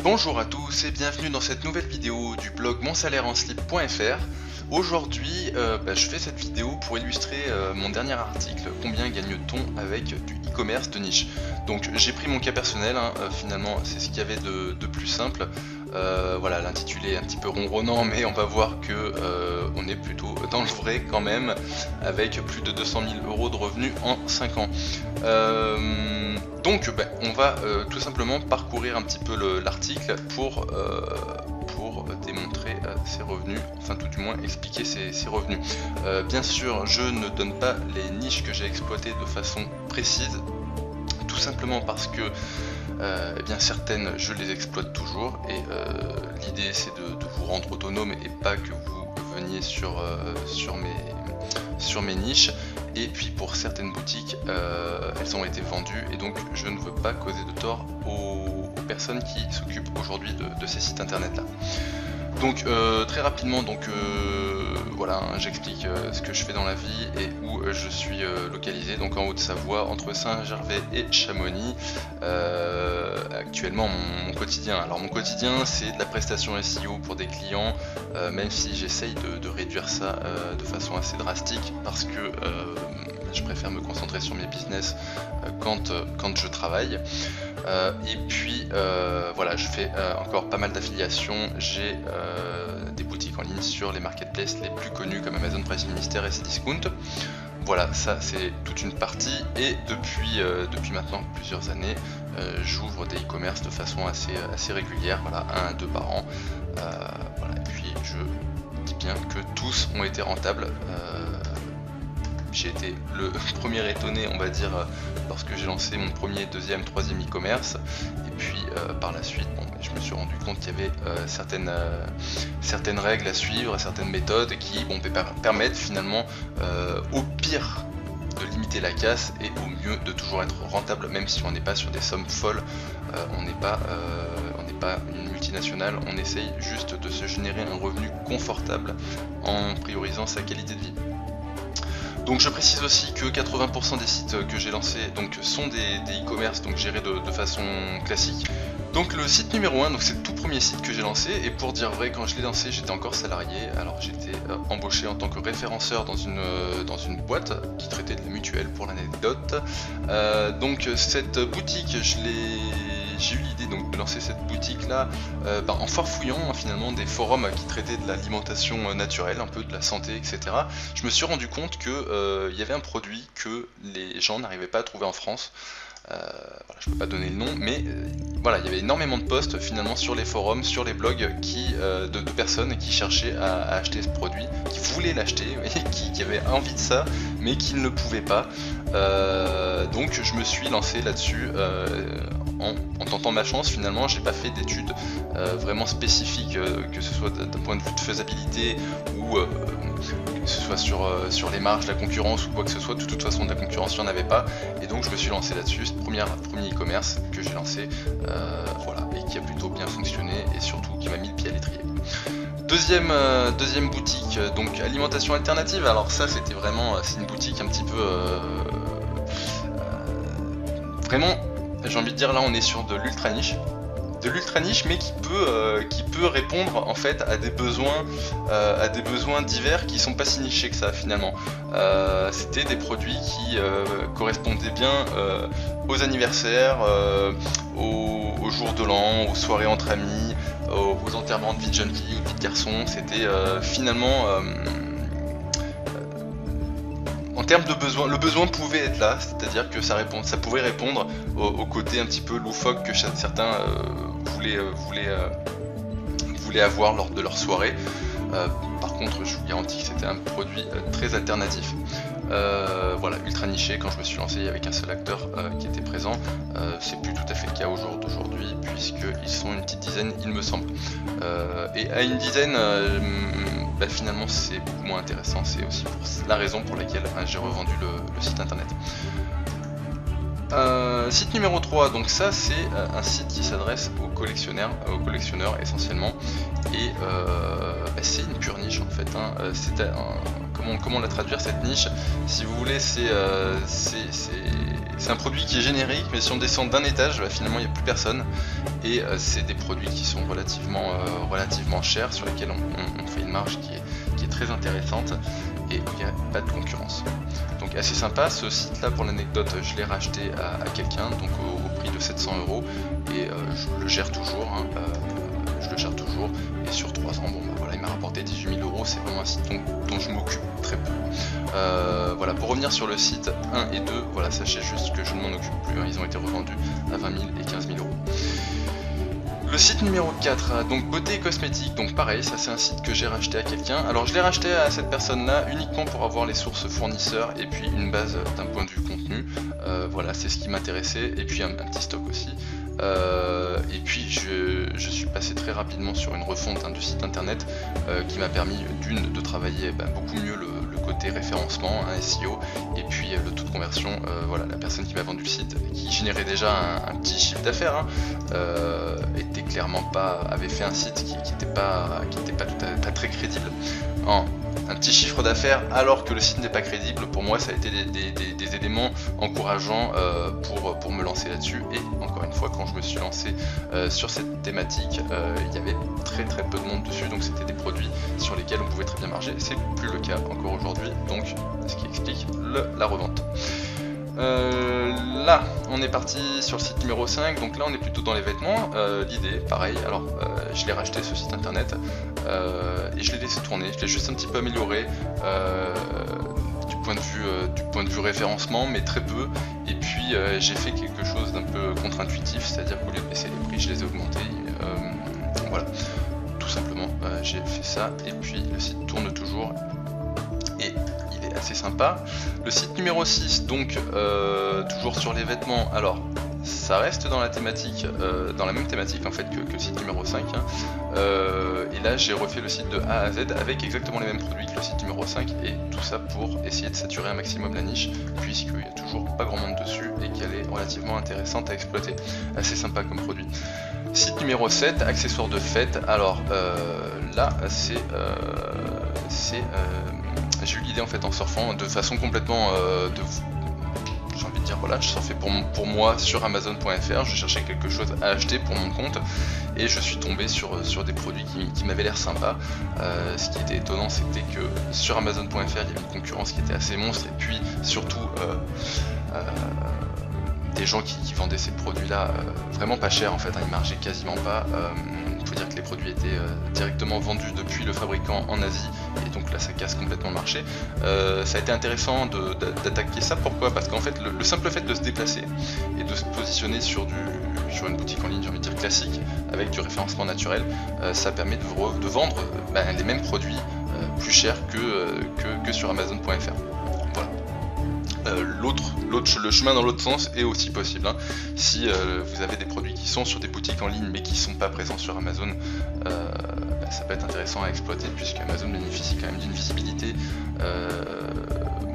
Bonjour à tous et bienvenue dans cette nouvelle vidéo du blog monsalaireenslip.fr. Aujourd'hui, je fais cette vidéo pour illustrer mon dernier article, combien gagne-t-on avec du e-commerce de niche. Donc j'ai pris mon cas personnel, finalement c'est ce qu'il y avait de plus simple. Voilà, l'intitulé est un petit peu ronronnant, mais on va voir que on est plutôt dans le vrai quand même, avec plus de 200 000 € de revenus en 5 ans. Donc on va tout simplement parcourir un petit peu l'article pour démontrer ses revenus, enfin tout du moins expliquer ses revenus. Bien sûr, je ne donne pas les niches que j'ai exploitées de façon précise, tout simplement parce que eh bien certaines je les exploite toujours et l'idée c'est de vous rendre autonome et pas que vous veniez sur mes niches. Et puis pour certaines boutiques, elles ont été vendues et donc je ne veux pas causer de tort aux personnes qui s'occupent aujourd'hui de ces sites internet là. Donc très rapidement, voilà, j'explique ce que je fais dans la vie et où je suis localisé, donc en Haute-Savoie, entre Saint-Gervais et Chamonix. Actuellement mon quotidien, alors mon quotidien c'est de la prestation SEO pour des clients, même si j'essaye de réduire ça de façon assez drastique parce que je préfère me concentrer sur mes business quand je travaille. Et puis voilà, je fais encore pas mal d'affiliations. J'ai des boutiques en ligne sur les marketplaces les plus connus comme Amazon Pricing Minister et Cdiscount. Voilà, ça c'est toute une partie et depuis maintenant plusieurs années, j'ouvre des e-commerce de façon assez régulière, voilà, 1 à 2 par an. Voilà, et puis je dis bien que tous ont été rentables. J'ai été le premier étonné, on va dire, lorsque j'ai lancé mon premier, deuxième, troisième e-commerce. Et puis par la suite, je me suis rendu compte qu'il y avait certaines règles à suivre, certaines méthodes qui permettent finalement au pire de limiter la casse et au mieux de toujours être rentable, même si on n'est pas sur des sommes folles. On n'est pas une multinationale, on essaye juste de se générer un revenu confortable en priorisant sa qualité de vie. Donc je précise aussi que 80% des sites que j'ai lancés sont des e-commerce gérés de façon classique. Donc le site numéro 1, c'est le tout premier site que j'ai lancé, et pour dire vrai, quand je l'ai lancé j'étais encore salarié, alors j'étais embauché en tant que référenceur dans une boîte qui traitait de la mutuelle pour l'anecdote. Donc cette boutique, j'ai eu l'idée de lancer cette boutique là en farfouillant finalement des forums qui traitaient de l'alimentation naturelle, un peu de la santé, etc. Je me suis rendu compte que il y avait un produit que les gens n'arrivaient pas à trouver en France. Voilà, je peux pas donner le nom, mais voilà, il y avait énormément de posts finalement sur les forums, sur les blogs de personnes qui cherchaient à acheter ce produit, qui voulaient l'acheter, qui avaient envie de ça, mais qui ne le pouvaient pas. Donc je me suis lancé là-dessus en tentant ma chance. Finalement, j'ai pas fait d'études vraiment spécifiques, que ce soit d'un point de vue de faisabilité ou que ce soit sur les marges de la concurrence ou quoi que ce soit. De toute façon, de la concurrence, il n'y en avait pas, et donc je me suis lancé là-dessus. C'est le premier e-commerce que j'ai lancé, voilà, et qui a plutôt bien fonctionné et surtout qui m'a mis le pied à l'étrier. Deuxième boutique, donc alimentation alternative. Alors ça, c'était vraiment, c'est une boutique un petit peu vraiment, j'ai envie de dire, là on est sur de l'ultra niche, mais qui peut répondre en fait à des besoins divers qui sont pas si nichés que ça finalement. C'était des produits qui correspondaient bien aux anniversaires, aux jours de l'an, aux soirées entre amis, aux enterrements de vie de jeune fille ou de vie de garçon. C'était finalement en termes de besoin, le besoin pouvait être là, c'est-à-dire que ça pouvait répondre au côté un petit peu loufoque que certains voulaient avoir lors de leur soirée. Par contre, je vous garantis que c'était un produit très alternatif. Voilà, ultra niché. Quand je me suis lancé, il y avait qu'un seul acteur qui était présent. C'est plus tout à fait le cas aujourd'hui, puisqu'ils sont une petite dizaine, il me semble. Et à une dizaine, finalement, c'est beaucoup moins intéressant. C'est aussi la raison pour laquelle j'ai revendu le site internet. Site numéro 3, donc ça c'est un site qui s'adresse aux collectionneurs essentiellement, et c'est une pure niche en fait, comment la traduire cette niche? Si vous voulez, c'est un produit qui est générique, mais si on descend d'un étage, bah, finalement il n'y a plus personne, et c'est des produits qui sont relativement chers, sur lesquels on fait une marge qui est très intéressante, et il n'y a pas de concurrence. Donc assez sympa. Ce site là, pour l'anecdote, je l'ai racheté à quelqu'un, donc au prix de 700 €, et je le gère toujours, hein, et sur 3 ans, bon bah voilà, il m'a rapporté 18 000 €. C'est vraiment un site dont je m'occupe très peu. Voilà, pour revenir sur le site 1 et 2, voilà, sachez juste que je ne m'en occupe plus, hein, ils ont été revendus à 20 000 et 15 000 €. Le site numéro 4, donc beauté et cosmétiques, donc pareil, ça c'est un site que j'ai racheté à quelqu'un. Alors je l'ai racheté à cette personne là uniquement pour avoir les sources fournisseurs et puis une base d'un point de vue contenu. Voilà, c'est ce qui m'intéressait, et puis un petit stock aussi. Et puis je suis passé très rapidement sur une refonte, hein, du site internet, qui m'a permis d'une de travailler beaucoup mieux le côté référencement, hein, SEO, et puis le taux de conversion. Voilà, la personne qui m'a vendu le site, qui générait déjà un petit chiffre d'affaires, hein, était clairement pas, avait fait un site qui n'était pas pas très crédible. Un petit chiffre d'affaires alors que le site n'est pas crédible, pour moi ça a été des éléments encourageants pour me lancer là-dessus. Et encore une fois, quand je me suis lancé sur cette thématique, il y avait très peu de monde dessus, donc c'était des produits sur lesquels on pouvait très bien marger. C'est plus le cas encore aujourd'hui, donc ce qui explique la revente. Là on est parti sur le site numéro 5, donc là on est plutôt dans les vêtements. L'idée pareil, alors je l'ai racheté ce site internet, et je l'ai laissé tourner, je l'ai juste un petit peu amélioré du point de vue référencement, mais très peu. Et puis j'ai fait quelque chose d'un peu contre-intuitif, c'est-à-dire qu'au lieu de baisser les prix, je les ai augmentés. Voilà, tout simplement, j'ai fait ça, et puis le site tourne toujours, et assez sympa. Le site numéro 6, donc toujours sur les vêtements. Alors ça reste dans la thématique, dans la même thématique en fait que le site numéro 5, hein. Et là j'ai refait le site de A à Z avec exactement les mêmes produits que le site numéro 5, et tout ça pour essayer de saturer un maximum la niche, puisqu'il n'y a toujours pas grand monde dessus et qu'elle est relativement intéressante à exploiter. Assez sympa comme produit. Site numéro 7, accessoires de fête. Alors là j'ai eu l'idée en fait en surfant de façon complètement j'ai envie de dire, voilà, je surfais pour moi sur Amazon.fr, je cherchais quelque chose à acheter pour mon compte, et je suis tombé sur des produits qui m'avaient l'air sympa. Ce qui était étonnant, c'était que sur Amazon.fr il y avait une concurrence qui était assez monstre, et puis surtout des gens qui vendaient ces produits là vraiment pas cher en fait, hein, ils margeaient quasiment pas. Il faut dire que les produits étaient directement vendus depuis le fabricant en Asie, et donc là ça casse complètement le marché. Ça a été intéressant d'attaquer ça. Pourquoi? Parce qu'en fait le simple fait de se déplacer et de se positionner sur une boutique en ligne, j'ai envie de dire classique, avec du référencement naturel, ça permet de vendre les mêmes produits plus cher que sur Amazon.fr. Voilà. Le chemin dans l'autre sens est aussi possible, hein. Si vous avez des produits qui sont sur des boutiques en ligne mais qui ne sont pas présents sur Amazon, ça peut être intéressant à exploiter, puisque Amazon bénéficie quand même d'une visibilité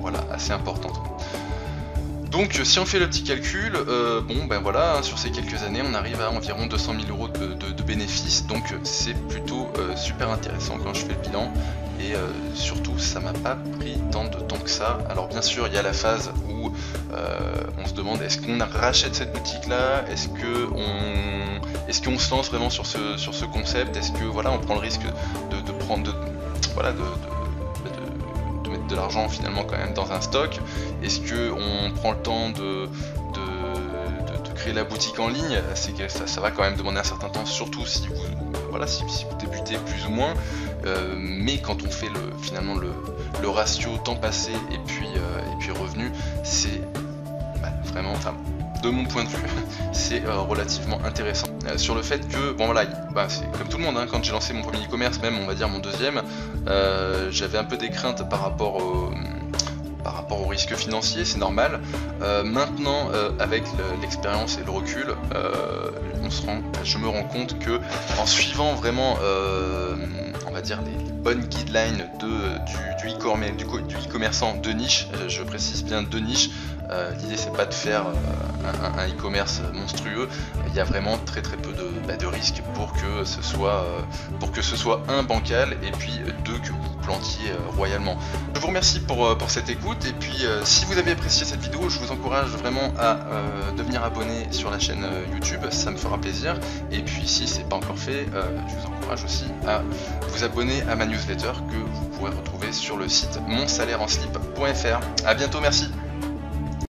voilà, assez importante. Donc si on fait le petit calcul, voilà, sur ces quelques années on arrive à environ 200 000 € de bénéfices, donc c'est plutôt super intéressant quand je fais le bilan. Et surtout ça m'a pas pris tant de temps que ça. Alors bien sûr il y a la phase où on se demande, est-ce qu'on rachète cette boutique là, est-ce qu'on se lance vraiment sur ce concept, est-ce que voilà on prend le risque de mettre de l'argent finalement quand même dans un stock, est-ce que on prend le temps de créer la boutique en ligne. C'est que ça va quand même demander un certain temps, surtout si vous débutez plus ou moins, mais quand on fait finalement le ratio temps passé et puis revenu, c'est vraiment, enfin de mon point de vue, c'est relativement intéressant. Sur le fait que, bon voilà, c'est comme tout le monde, hein, quand j'ai lancé mon premier e-commerce, même on va dire mon deuxième, j'avais un peu des craintes par rapport au risque financier, c'est normal. Maintenant, avec l'expérience et le recul, je me rends compte que en suivant vraiment, on va dire, les bonnes guidelines du e-commerçant de niche, je précise bien de niche, l'idée c'est pas de faire un e-commerce monstrueux, il y a vraiment très peu de risque pour que ce soit un bancal et puis deux que vous plantiez royalement. Je vous remercie pour cette écoute et puis si vous avez apprécié cette vidéo, je vous encourage vraiment à devenir abonné sur la chaîne YouTube, ça me fera plaisir. Et puis si c'est pas encore fait, je vous encourage aussi à vous abonner à ma newsletter que vous pourrez retrouver sur le site monsalairehenslip.fr. A bientôt, merci.